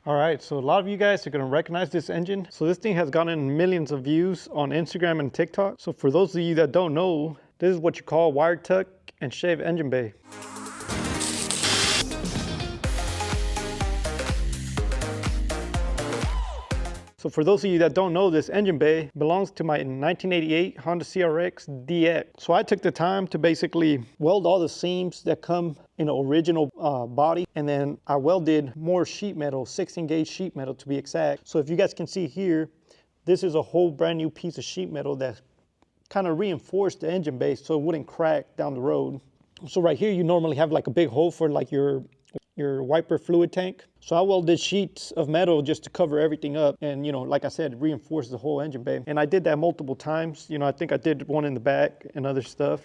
All right, so a lot of you guys are gonna recognize this engine. So this thing has gotten millions of views on Instagram and TikTok. So for those of you that don't know, this is what you call wire tuck and shave engine bay. So for those of you that don't know, this engine bay belongs to my 1988 Honda CRX DX. So I took the time to basically weld all the seams that come in the original body, and then I welded more sheet metal, 16 gauge sheet metal to be exact. So if you guys can see here, this is a whole brand new piece of sheet metal that kind of reinforced the engine bay so it wouldn't crack down the road. So right here, you normally have like a big hole for like your wiper fluid tank. So I welded sheets of metal just to cover everything up, and like I said, reinforce the whole engine bay. And I did that multiple times. I think I did one in the back and other stuff.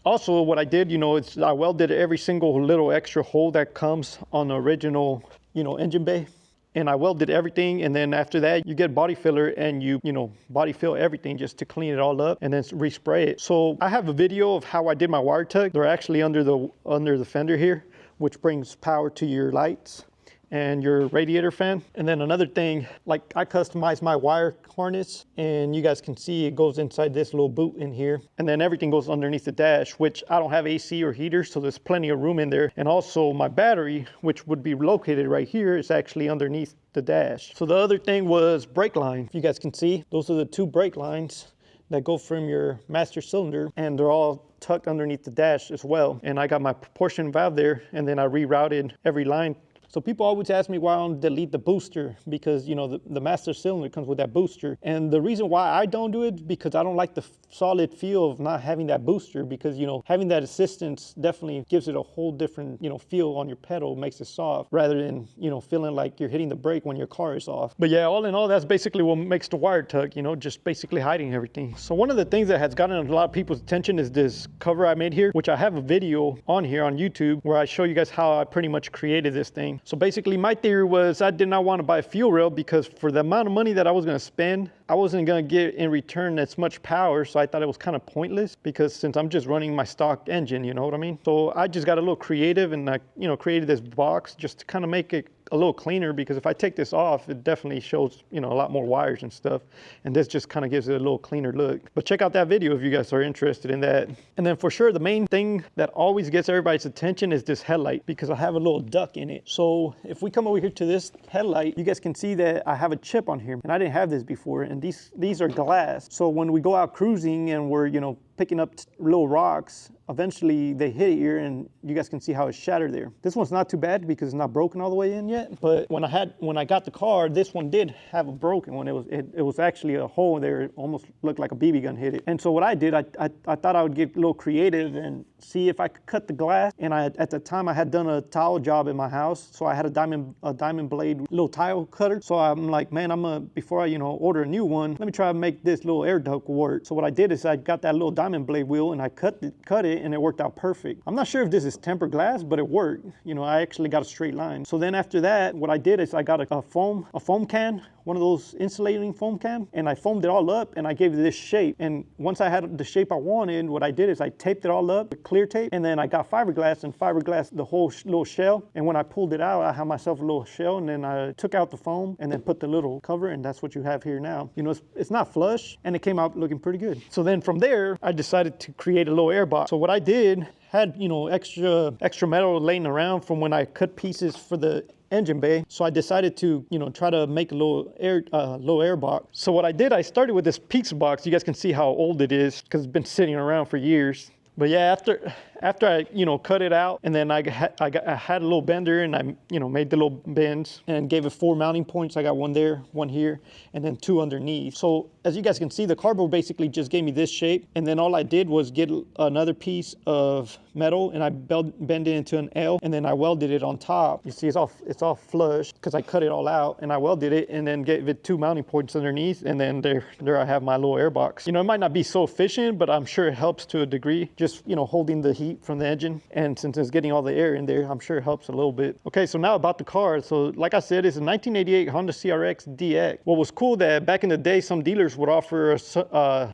Also, what I did, is I welded every single little extra hole that comes on the original, engine bay. And I welded everything, and then after that, you get body filler and you body fill everything just to clean it all up and then respray it. So I have a video of how I did my wire tuck. They're actually under the fender here, which brings power to your lights and your radiator fan. And then another thing, like I customized my wire harness, and you guys can see it goes inside this little boot in here. And then everything goes underneath the dash, which I don't have AC or heater, so there's plenty of room in there. And also my battery, which would be located right here, is actually underneath the dash. So the other thing was brake line. If you guys can see, those are the two brake lines that go from your master cylinder, and they're all tucked underneath the dash as well. And I got my proportion valve there, and then I rerouted every line. So people always ask me why I don't delete the booster, because the master cylinder comes with that booster. And the reason why I don't do it, because I don't like the solid feel of not having that booster, because having that assistance definitely gives it a whole different feel on your pedal, makes it soft, rather than feeling like you're hitting the brake when your car is off. But yeah, all in all, that's basically what makes the wire tuck, just basically hiding everything. So one of the things that has gotten a lot of people's attention is this cover I made here, which I have a video on here on YouTube where I show you guys how I pretty much created this thing. So basically my theory was I did not want to buy a fuel rail, because for the amount of money that I was going to spend, I wasn't going to get in return as much power. So I thought it was kind of pointless, because since I'm just running my stock engine, you know what I mean? So I just got a little creative, and I created this box just to kind of make it a little cleaner, because if I take this off, it definitely shows a lot more wires and stuff, and this just kind of gives it a little cleaner look. But check out that video if you guys are interested in that. And then for sure, the main thing that always gets everybody's attention is this headlight, because I have a little duck in it. So if we come over here to this headlight, you guys can see that I have a chip on here, and I didn't have this before, and these are glass. So when we go out cruising and we're picking up little rocks, eventually they hit here, and you guys can see how it's shattered there. This one's not too bad because it's not broken all the way in yet, but when I got the car, this one did have a broken one. It was actually a hole there. It almost looked like a BB gun hit it. And so what I did, I thought I would get a little creative and see if I could cut the glass. And at the time I had done a tile job in my house, so I had a diamond blade little tile cutter. So I'm like, man, before I order a new one, let me try to make this little air duct work. So what I did is I got that little diamond blade wheel and I cut it, and it worked out perfect. I'm not sure if this is tempered glass, but it worked. I actually got a straight line. So then after that, what I did is I got a foam can, one of those insulating foam can, and I foamed it all up, and I gave it this shape. And once I had the shape I wanted, what I did is I taped it all up with clear tape, and then I got fiberglass the whole little shell. And when I pulled it out, I had myself a little shell, and then I took out the foam and then put the little cover, and that's what you have here now. It's not flush, and it came out looking pretty good. So then from there, I decided to create a little air box. So what I did, had extra metal laying around from when I cut pieces for the engine bay. So I decided to try to make a little air box. So what I did, I started with this pizza box. You guys can see how old it is because it's been sitting around for years. But yeah, after I cut it out, and then I had a little bender, and I made the little bends and gave it 4 mounting points. I got one there, one here, and then 2 underneath. So as you guys can see, the cardboard basically just gave me this shape, and then all I did was get another piece of metal, and I bend it into an L, and then I welded it on top. You see, it's all flush because I cut it all out, and I welded it, and then gave it 2 mounting points underneath, and then there I have my little air box. It might not be so efficient, but I'm sure it helps to a degree. Just holding the heat heat from the engine. And since it's getting all the air in there, I'm sure it helps a little bit. Okay, so now about the car. So like I said, it's a 1988 Honda CRX DX. What was cool that back in the day, some dealers would offer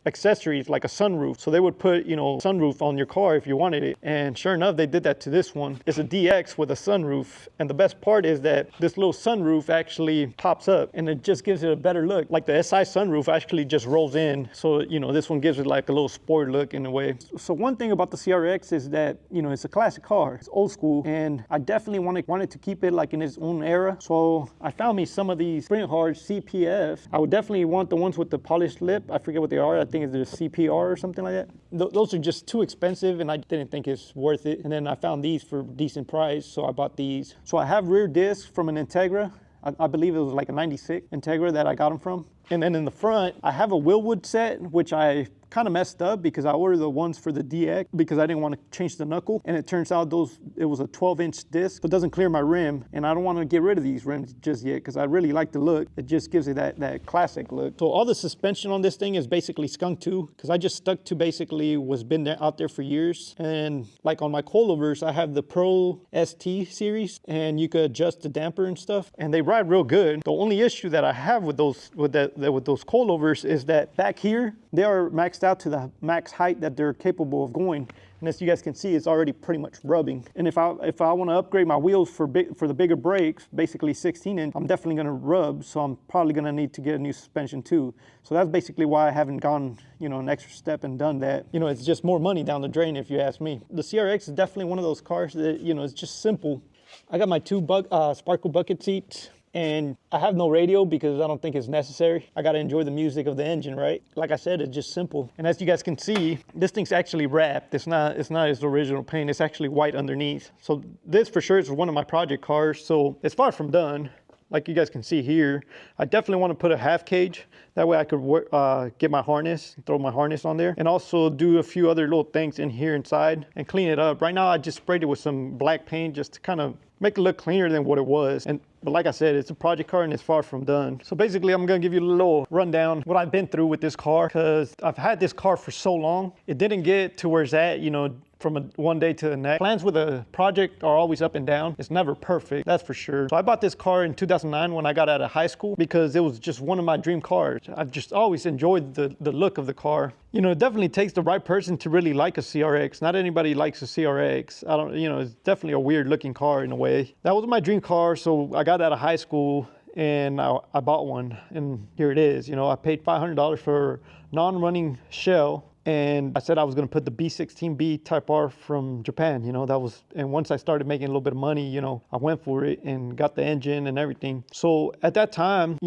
accessories like a sunroof. So they would put, sunroof on your car if you wanted it. And sure enough, they did that to this one. It's a DX with a sunroof. And the best part is that this little sunroof actually pops up and it just gives it a better look. Like the SI sunroof actually just rolls in. So, this one gives it like a little sport look in a way. So one thing about the CRX is that, it's a classic car. It's old school. And I definitely wanted to keep it like in its own era. So I found me some of these Sprint Hard CPF. I would definitely want the ones with the polished lip. I forget what they are. I think it's the CPR or something like that. Those are just too expensive and I didn't think it's worth it. And then I found these for a decent price. So I bought these. So I have rear discs from an Integra. I believe it was like a 96 Integra that I got them from. And then in the front, I have a Willwood set, which I kind of messed up because I ordered the ones for the DX because I didn't want to change the knuckle. And it turns out it was a 12-inch disc, so it doesn't clear my rim. And I don't want to get rid of these rims just yet because I really like the look. It just gives it that classic look. So all the suspension on this thing is basically Skunk 2 because I just stuck to basically what's been out there for years. And like on my coilovers, I have the Pro ST series and you could adjust the damper and stuff and they ride real good. The only issue that I have with those coilovers is that back here, they are maxed out to the max height that they're capable of going. And as you guys can see, it's already pretty much rubbing. And if I want to upgrade my wheels for the bigger brakes, basically 16-inch, I'm definitely going to rub. So I'm probably going to need to get a new suspension too. So that's basically why I haven't gone, an extra step and done that. It's just more money down the drain if you ask me. The CRX is definitely one of those cars that, it's just simple. I got my two Sparkle bucket seats. And I have no radio because I don't think it's necessary. I gotta enjoy the music of the engine, right? Like I said, it's just simple. And as you guys can see, this thing's actually wrapped. It's not its original paint. It's actually white underneath. So this for sure is one of my project cars. So it's far from done. Like you guys can see here, I definitely want to put a half cage. That way I could get my harness, throw my harness on there, and also do a few other little things in here inside and clean it up. Right now I just sprayed it with some black paint just to kind of make it look cleaner than what it was. But like I said, it's a project car and it's far from done. So basically I'm gonna give you a little rundown what I've been through with this car because I've had this car for so long. It didn't get to where it's at, from one day to the next. Plans with a project are always up and down. It's never perfect, that's for sure. So I bought this car in 2009 when I got out of high school because it was just one of my dream cars. I've just always enjoyed the look of the car. It definitely takes the right person to really like a CRX. Not anybody likes a CRX. It's definitely a weird looking car in a way. That was my dream car, so I got out of high school and I bought one and here it is. I paid $500 for non-running shell. And I said I was going to put the B16B Type R from Japan, and once I started making a little bit of money, I went for it and got the engine and everything. So at that time,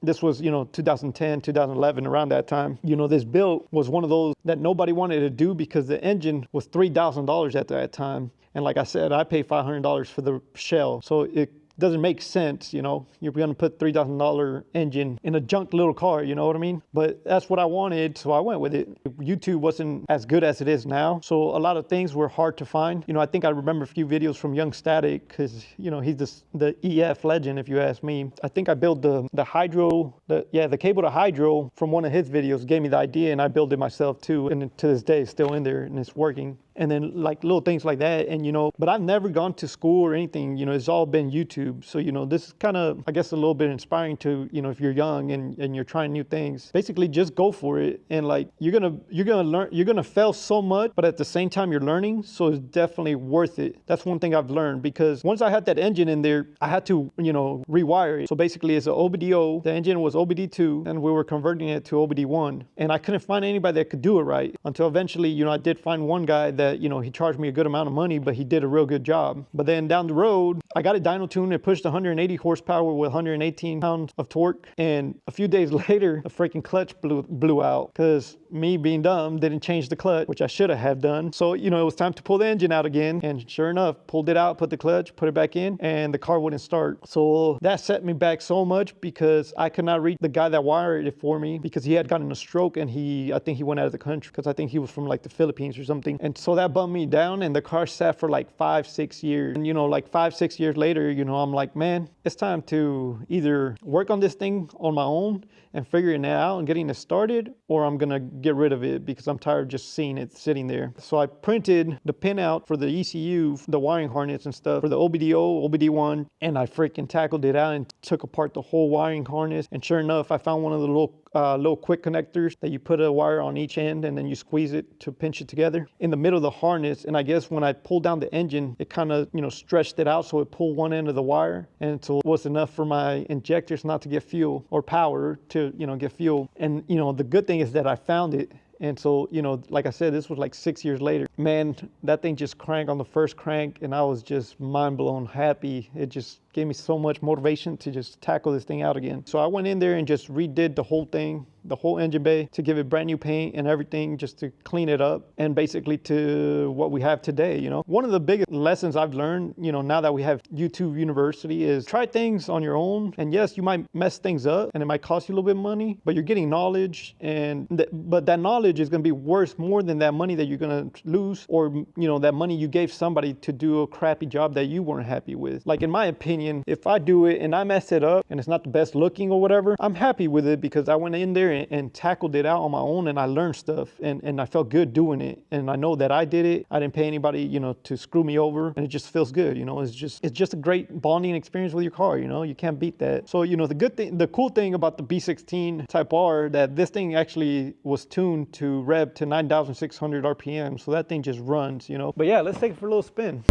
this was, 2010, 2011, around that time, this build was one of those that nobody wanted to do because the engine was $3,000 at that time. And like I said, I paid $500 for the shell. So it doesn't make sense, you're gonna put $3,000 engine in a junk little car, you know what I mean? But that's what I wanted, so I went with it. YouTube wasn't as good as it is now, so a lot of things were hard to find. I think I remember a few videos from Young Static, because, he's the EF legend, if you ask me. I think I built the hydro, the cable to hydro from one of his videos, gave me the idea, and I built it myself too, and to this day, it's still in there, and it's working. And then like little things like that. And, but I've never gone to school or anything, it's all been YouTube. So, this is kind of, I guess, a little bit inspiring to, if you're young and you're trying new things, basically just go for it. And like, you're going to learn, you're going to fail so much, but at the same time you're learning. So it's definitely worth it. That's one thing I've learned because once I had that engine in there, I had to, rewire it. So basically it's an OBD-O, the engine was OBD2 and we were converting it to OBD1. And I couldn't find anybody that could do it right until eventually, I did find one guy that, he charged me a good amount of money, but he did a real good job. But then down the road, I got a dyno tune. It pushed 180 horsepower with 118 pounds of torque. And a few days later, the freaking clutch blew out because me being dumb didn't change the clutch, which I should have done. So, it was time to pull the engine out again. And sure enough, pulled it out, put the clutch, put it back in, and the car wouldn't start. So that set me back so much because I could not reach the guy that wired it for me because he had gotten a stroke and I think he went out of the country because I think he was from like the Philippines or something. And so that bummed me down, and the car sat for like 5-6 years. And like 5-6 years later, I'm like, man, it's time to either work on this thing on my own and figuring it out and getting it started, or I'm gonna get rid of it because I'm tired of just seeing it sitting there. So I printed the pinout for the ECU, the wiring harness and stuff for the OBD0, OBD1, and I freaking tackled it out and took apart the whole wiring harness. And sure enough, I found one of the little quick connectors that you put a wire on each end and then you squeeze it to pinch it together in the middle of the harness. And I guess when I pulled down the engine, it kind of stretched it out, so it pulled one end of the wire, and so it was enough for my injectors not to get fuel or power to get fuel. And the good thing is that I found it. And so, like I said, this was like 6 years later. Man, that thing just cranked on the first crank, and I was just mind blown happy. It just gave me so much motivation to just tackle this thing out again. So I went in there and just redid the whole thing, the whole engine bay, to give it brand new paint and everything, just to clean it up, and basically to what we have today. One of the biggest lessons I've learned, now that we have YouTube University, is try things on your own. And yes, you might mess things up and it might cost you a little bit of money, but you're getting knowledge, but that knowledge is going to be worth more than that money that you're going to lose, or that money you gave somebody to do a crappy job that you weren't happy with. Like, in my opinion, if I do it and I mess it up and it's not the best looking or whatever, I'm happy with it because I went in there and tackled it out on my own, and I learned stuff, and I felt good doing it. And I know that I did it. I didn't pay anybody, to screw me over, and it just feels good. It's just a great bonding experience with your car. You can't beat that. So, the cool thing about the B16 Type R, that this thing actually was tuned to rev to 9,600 RPM. So that thing just runs, But yeah, let's take it for a little spin.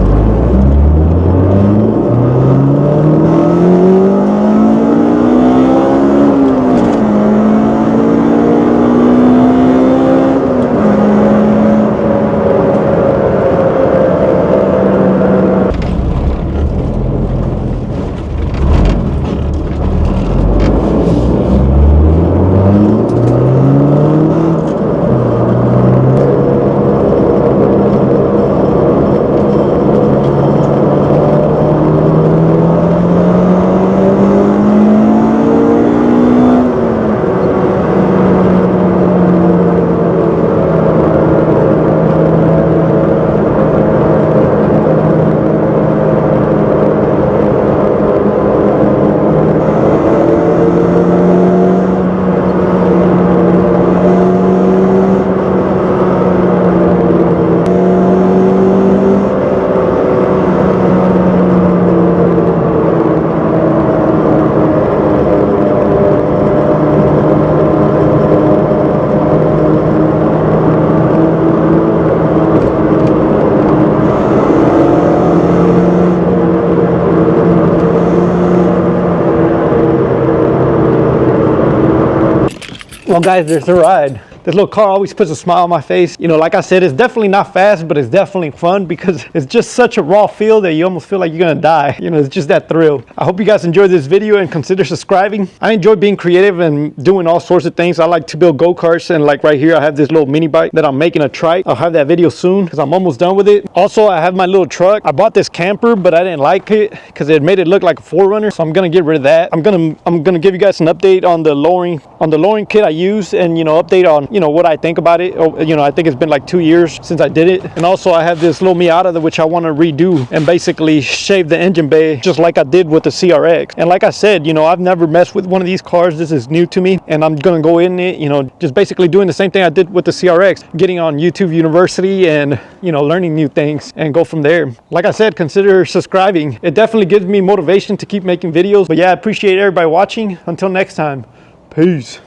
Well, guys, there's the ride. This little car always puts a smile on my face. Like I said, it's definitely not fast, but it's definitely fun because it's just such a raw feel that you almost feel like you're gonna die. It's just that thrill. I hope you guys enjoyed this video and consider subscribing. I enjoy being creative and doing all sorts of things. I like to build go-karts, and like right here, I have this little mini bike that I'm making a trike. I'll have that video soon because I'm almost done with it. Also, I have my little truck. I bought this camper, but I didn't like it because it made it look like a 4Runner. So I'm gonna get rid of that. I'm gonna give you guys an update on the lowering kit I use, and update on what I think about it. I think it's been like 2 years since I did it. And also I have this little Miata which I want to redo and basically shave the engine bay just like I did with the CRX. And like I said, I've never messed with one of these cars. This is new to me, and I'm gonna go in it, just basically doing the same thing I did with the CRX, getting on YouTube University and learning new things, and go from there. Like I said, consider subscribing. It definitely gives me motivation to keep making videos. But yeah, I appreciate everybody watching. Until next time, peace.